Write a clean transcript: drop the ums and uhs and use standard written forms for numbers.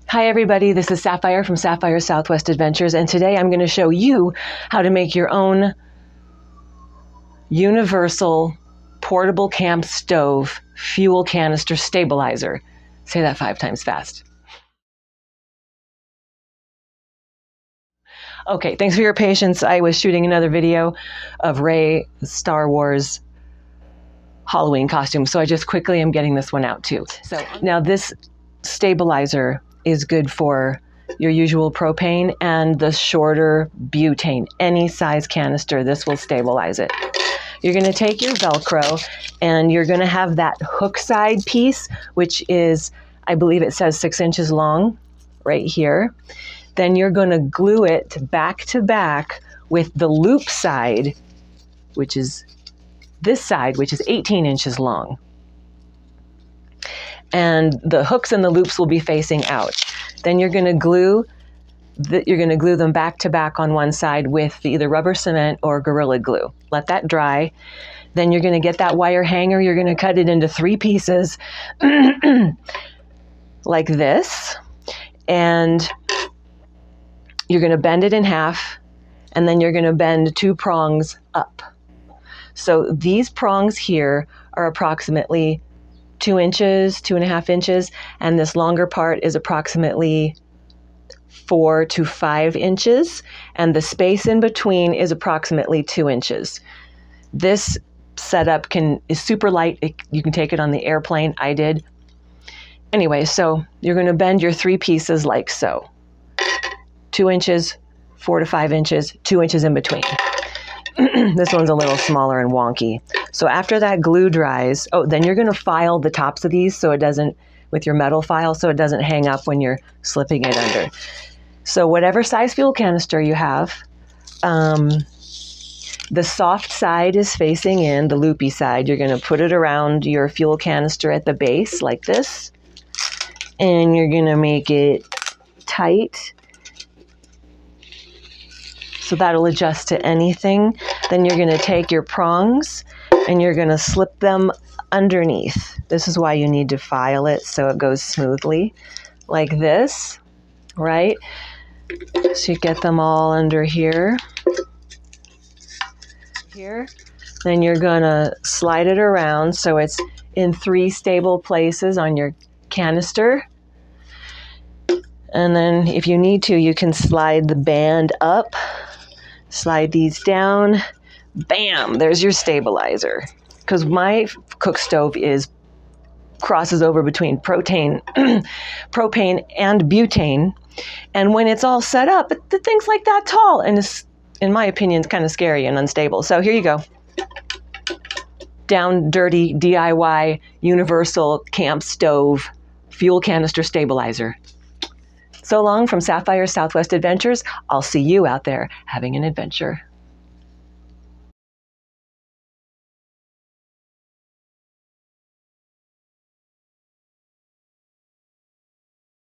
Hi everybody, this is Sapphire from Sapphire Southwest Adventures, and today I'm going to show you how to make your own universal portable camp stove fuel canister stabilizer. Say that 5 times fast. Okay, thanks for your patience. I was shooting another video of Rey Star Wars Halloween costume, so I just quickly am getting this one out too. So now this stabilizer is good for your usual propane and the shorter butane. Any size canister, this will stabilize it. You're going to take your Velcro and you're going to have that hook side piece, which is, I believe it says 6 inches long right here. Then you're going to glue it back to back with the loop side, which is this side, which is 18 inches long. And the hooks and the loops will be facing out. Then you're going to glue them back to back on one side with either rubber cement or Gorilla Glue. Let that dry. Then you're going to get that wire hanger. You're going to cut it into 3 pieces like this. And you're going to bend it in half. And then you're going to bend 2 prongs up. So these prongs here are approximately 2 inches, 2.5 inches, and this longer part is approximately 4 to 5 inches, and the space in between is approximately 2 inches. This setup is super light. You can take it on the airplane. I did. Anyway, so you're going to bend your 3 pieces like so. 2 inches, 4 to 5 inches, 2 inches in between. This one's a little smaller and wonky. So after that glue dries, then you're going to file the tops of these so it doesn't, with your metal file, so it doesn't hang up when you're slipping it under. So whatever size fuel canister you have, the soft side is facing in, the loopy side. You're going to put it around your fuel canister at the base like this, and you're going to make it tight. So that'll adjust to anything. Then you're going to take your prongs and you're going to slip them underneath. This is why you need to file it so it goes smoothly like this, right? So you get them all under here. Then you're going to slide it around so it's in 3 stable places on your canister. And then if you need to, you can slide the band up. Slide these down, bam, there's your stabilizer. Because my cook stove crosses over between propane and butane. And when it's all set up, the thing's like that tall. And it's, in my opinion, it's kind of scary and unstable. So here you go. Down dirty DIY universal camp stove fuel canister stabilizer. So long from Sapphire Southwest Adventures. I'll see you out there having an adventure.